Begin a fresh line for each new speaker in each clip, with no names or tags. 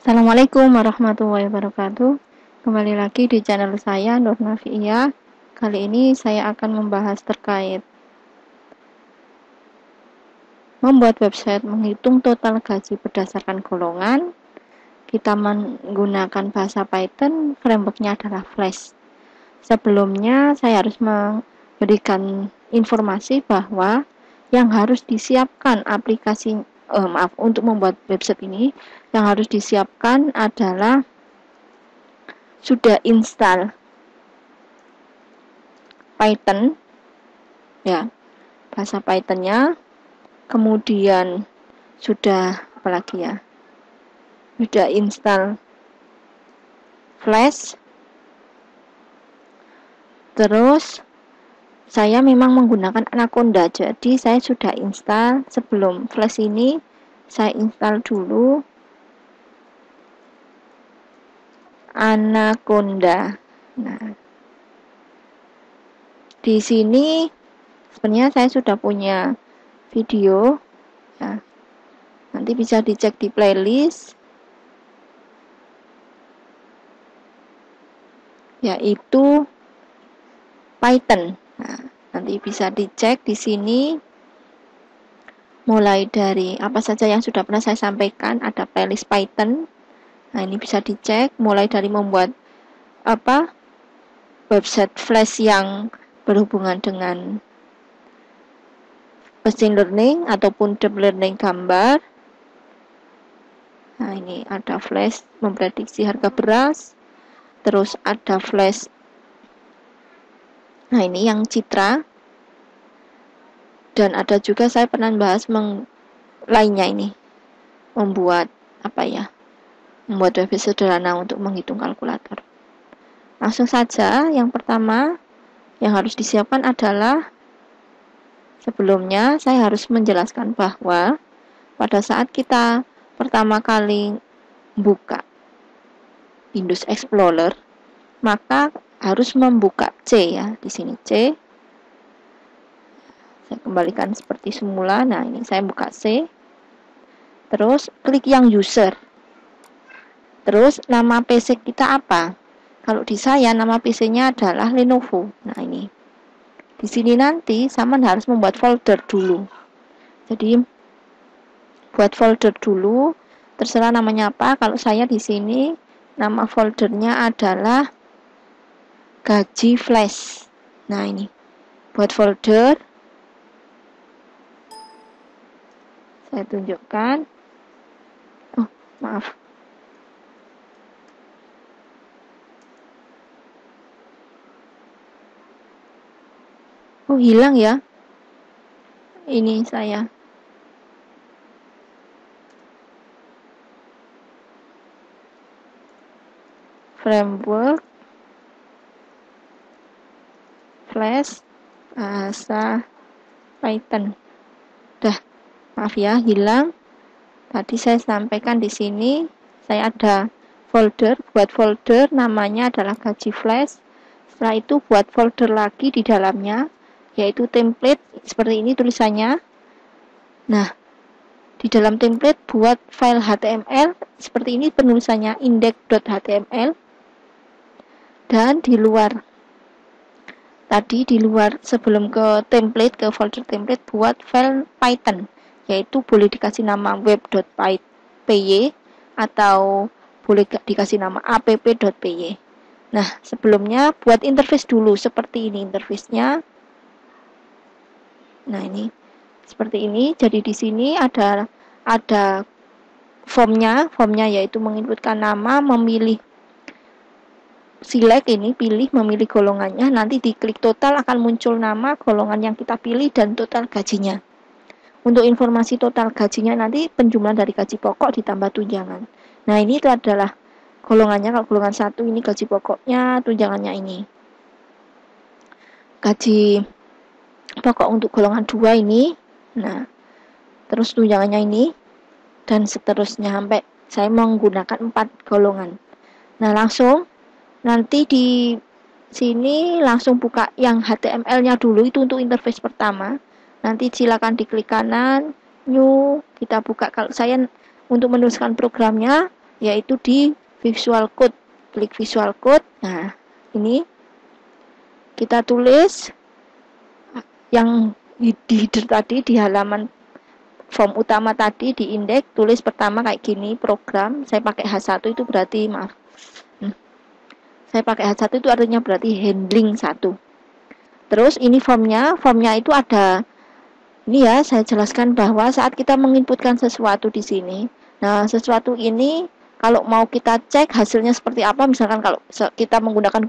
Assalamualaikum warahmatullahi wabarakatuh. Kembali lagi di channel saya Nur Nafiiyah. Kali ini saya akan membahas terkait membuat website menghitung total gaji berdasarkan golongan. Kita menggunakan bahasa Python, frameworknya adalah Flash. Sebelumnya saya harus memberikan informasi bahwa yang harus disiapkan untuk membuat website ini, yang harus disiapkan adalah sudah install Python, ya, bahasa Pythonnya, kemudian sudah apalagi ya, sudah install Flash, terus saya memang menggunakan Anaconda, jadi saya sudah install. Sebelum Flash ini saya install dulu Anaconda. Nah, di sini sebenarnya saya sudah punya video, ya. Nanti bisa dicek di playlist, yaitu Python. Nah, nanti bisa dicek di sini. Mulai dari apa saja yang sudah pernah saya sampaikan, ada playlist Python. Nah, ini bisa dicek mulai dari membuat website Flash yang berhubungan dengan machine learning ataupun deep learning gambar. Nah, ini ada Flash memprediksi harga beras. Terus ada Flash. Nah, ini yang citra. Dan ada juga saya pernah bahas lainnya ini. Membuat membuat website sederhana untuk menghitung kalkulator. Langsung saja, yang pertama yang harus disiapkan adalah, sebelumnya saya harus menjelaskan bahwa pada saat kita pertama kali buka Windows Explorer, maka harus membuka C, ya, di sini C. Saya kembalikan seperti semula. Nah, ini saya buka C. Terus klik yang user. Terus nama PC kita apa? Kalau di saya nama PC-nya adalah Lenovo. Nah, ini. Di sini nanti sama harus membuat folder dulu. Jadi buat folder dulu, terserah namanya apa. Kalau saya di sini nama foldernya adalah gaji Flash. Nah, ini. Buat folder. Saya tunjukkan. Oh, maaf. Oh, hilang ya. Ini saya. Framework Flash bahasa Python. Maaf ya, hilang. Tadi saya sampaikan di sini saya ada folder, buat folder namanya adalah gaji Flash. Setelah itu buat folder lagi di dalamnya, yaitu template, seperti ini tulisannya. Nah, di dalam template buat file HTML, seperti ini penulisannya index.html. Dan di luar, tadi di luar sebelum ke template, ke folder template, buat file Python, yaitu boleh dikasih nama web.py atau boleh dikasih nama app.py. Nah, sebelumnya buat interface dulu, seperti ini interface-nya. Nah, ini seperti ini. Jadi di sini ada formnya yaitu menginputkan nama, memilih select, ini pilih, memilih golongannya, nanti diklik total akan muncul nama, golongan yang kita pilih, dan total gajinya. Untuk informasi total gajinya nanti penjumlahan dari gaji pokok ditambah tunjangan. Nah, ini itu adalah golongannya. Kalau golongan 1 ini gaji pokoknya, tunjangannya ini. Gaji pokok untuk golongan 2 ini. Nah, terus tunjangannya ini, dan seterusnya sampai saya menggunakan 4 golongan. Nah, langsung nanti di sini langsung buka yang HTML-nya dulu, itu untuk interface pertama. Nanti silakan diklik kanan, new, kita buka. Kalau saya untuk menuliskan programnya, yaitu di Visual Code. Klik Visual Code. Nah, ini kita tulis yang di header tadi, di halaman form utama tadi, di indeks, tulis pertama kayak gini, program. Saya pakai H1 itu berarti, maaf, saya pakai H1 itu artinya berarti handling 1. Terus ini formnya itu ada, ini ya, saya jelaskan bahwa saat kita menginputkan sesuatu di sini, nah sesuatu ini kalau mau kita cek hasilnya seperti apa, misalkan kalau kita menggunakan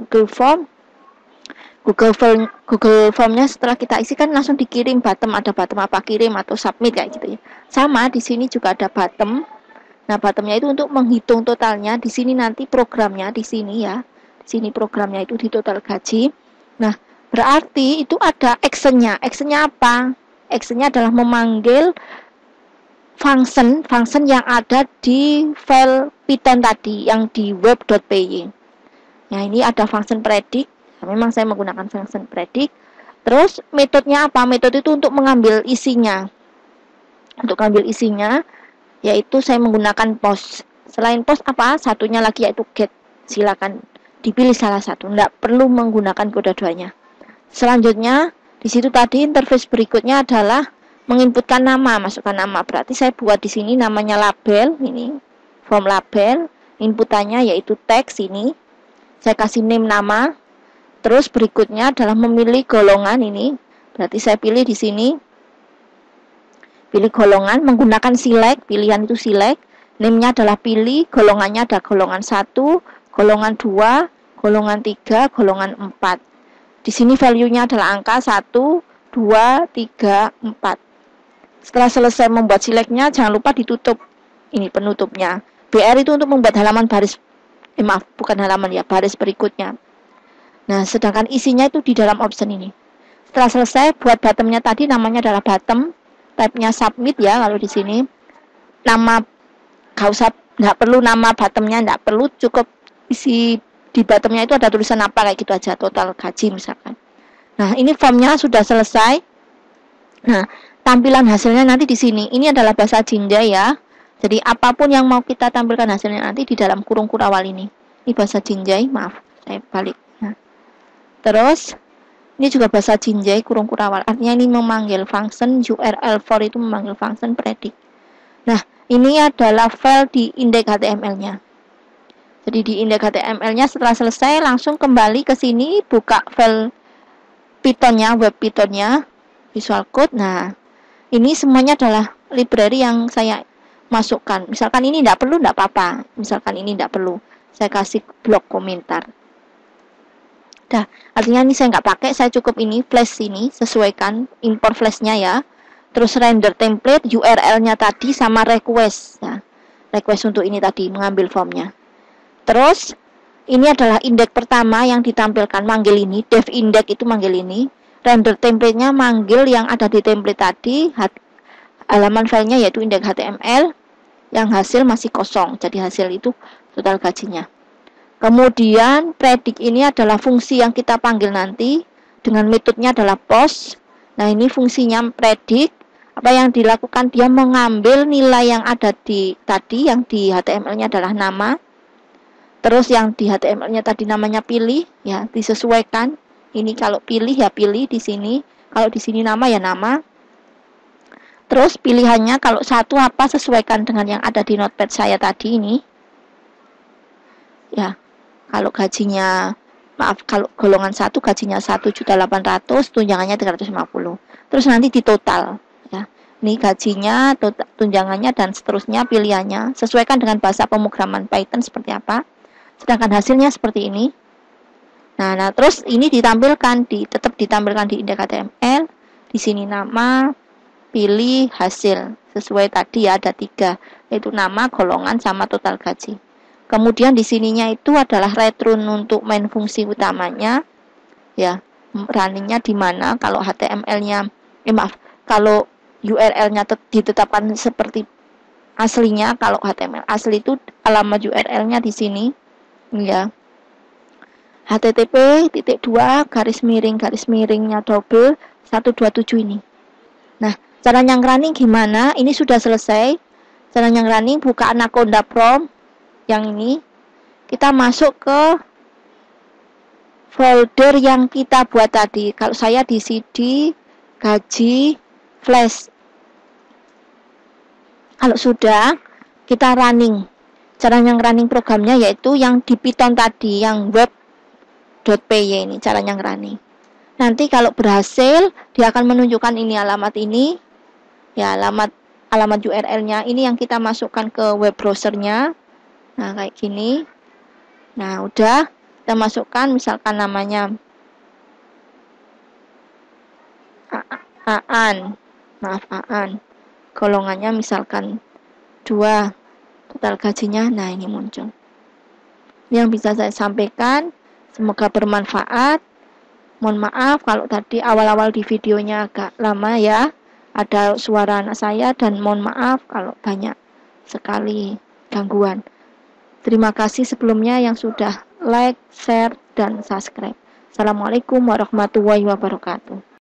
Google Formnya setelah kita isi kan langsung dikirim bottom, ada bottom apa, kirim atau submit kayak gitu ya. Sama di sini juga ada bottom. Nah, bottomnya itu untuk menghitung totalnya. Di sini nanti programnya di sini ya. Di sini programnya itu di total gaji. Nah, berarti itu ada actionnya. Actionnya apa? Actionnya adalah memanggil function yang ada di file Python tadi, yang di web.py. Nah, ini ada function predict. Nah, memang saya menggunakan function predict. Terus metodenya apa? Metode itu untuk mengambil isinya. Untuk mengambil isinya, yaitu saya menggunakan post. Selain post apa? Satunya lagi yaitu get. Silakan dipilih salah satu. Tidak perlu menggunakan kedua-duanya. Selanjutnya, di situ tadi interface berikutnya adalah menginputkan nama, masukkan nama. Berarti saya buat di sini namanya label, ini form label. Inputannya yaitu teks ini. Saya kasih name nama. Terus berikutnya adalah memilih golongan ini. Berarti saya pilih di sini. Pilih golongan menggunakan select, pilihan itu select. Name-nya adalah pilih, golongannya ada golongan 1, golongan 2, golongan 3, golongan 4. Di sini value-nya adalah angka 1, 2, 3, 4. Setelah selesai membuat select-nya, jangan lupa ditutup. Ini penutupnya. BR itu untuk membuat halaman baris, bukan halaman ya, baris berikutnya. Nah, sedangkan isinya itu di dalam option ini. Setelah selesai, buat bottomnya tadi namanya adalah bottom. Type-nya submit ya, kalau di sini. Nama, nggak perlu nama bottomnya, nggak perlu, cukup isi di bottomnya itu ada tulisan apa, kayak gitu aja, total gaji misalkan. Nah, ini formnya sudah selesai. Nah, tampilan hasilnya nanti di sini. Ini adalah bahasa Jinja ya. Jadi, apapun yang mau kita tampilkan hasilnya nanti di dalam kurung kurawal ini. Ini bahasa Jinjai, maaf, saya balik. Terus ini juga bahasa Jinjai kurung kurawal. Artinya ini memanggil function URL4 itu memanggil function predict. Nah, ini adalah file di indeks HTML-nya. Jadi di indeks HTML-nya setelah selesai langsung kembali ke sini, buka file Python-nya, web Python-nya, Visual Code. Nah, ini semuanya adalah library yang saya masukkan. Misalkan ini tidak perlu, tidak apa-apa. Misalkan ini tidak perlu, saya kasih blok komentar. Nah, artinya ini saya nggak pakai, saya cukup ini flash ini, sesuaikan import flashnya ya. Terus render template, URL-nya tadi sama request ya. Request untuk ini tadi, mengambil formnya. Terus ini adalah indeks pertama yang ditampilkan, manggil ini, dev index itu manggil ini. Render template-nya manggil yang ada di template tadi, halaman filenya yaitu indeks HTML, yang hasil masih kosong, jadi hasil itu total gajinya. Kemudian predict ini adalah fungsi yang kita panggil nanti dengan metodenya adalah post. Nah, ini fungsinya predict. Apa yang dilakukan, dia mengambil nilai yang ada di tadi, yang di HTML-nya adalah nama. Terus yang di HTML-nya tadi namanya pilih, ya disesuaikan. Ini kalau pilih ya pilih di sini. Kalau di sini nama ya nama. Terus pilihannya kalau satu apa, sesuaikan dengan yang ada di notepad saya tadi ini. Ya. Kalau gajinya, maaf, kalau golongan 1 gajinya 1.800.000, tunjangannya 350. Terus nanti di total ya. Ini gajinya, tunjangannya dan seterusnya pilihannya. Sesuaikan dengan bahasa pemrograman Python seperti apa. Sedangkan hasilnya seperti ini. Nah terus ini ditampilkan tetap ditampilkan di indeks HTML. Di sini nama, pilih hasil. Sesuai tadi ya, ada 3, yaitu nama, golongan sama total gaji. Kemudian di sininya itu adalah return untuk main fungsi utamanya, ya, runningnya di mana. Kalau HTML-nya, kalau URL-nya ditetapkan seperti aslinya. Kalau HTML asli itu alamat URL-nya di sini, ya, http://garis miringnya double 127 ini. Nah, cara yang running gimana? Ini sudah selesai. Cara yang running, buka Anaconda Prompt. yang ini, kita masuk ke folder yang kita buat tadi. Kalau saya di CD, gaji, flash. Kalau sudah, kita running. Cara yang running programnya yaitu yang di Python tadi, yang web.py ini, cara yang running. Nanti kalau berhasil, dia akan menunjukkan ini alamat ini. Ya, alamat URL-nya ini yang kita masukkan ke web browser-nya. Nah, kayak gini. Nah, udah kita masukkan misalkan namanya Aan. Golongannya misalkan 2. Total gajinya, nah ini muncul. Ini yang bisa saya sampaikan. Semoga bermanfaat. Mohon maaf kalau tadi awal-awal di videonya agak lama ya. Ada suara anak saya dan mohon maaf kalau banyak sekali gangguan. Terima kasih sebelumnya yang sudah like, share, dan subscribe. Assalamualaikum warahmatullahi wabarakatuh.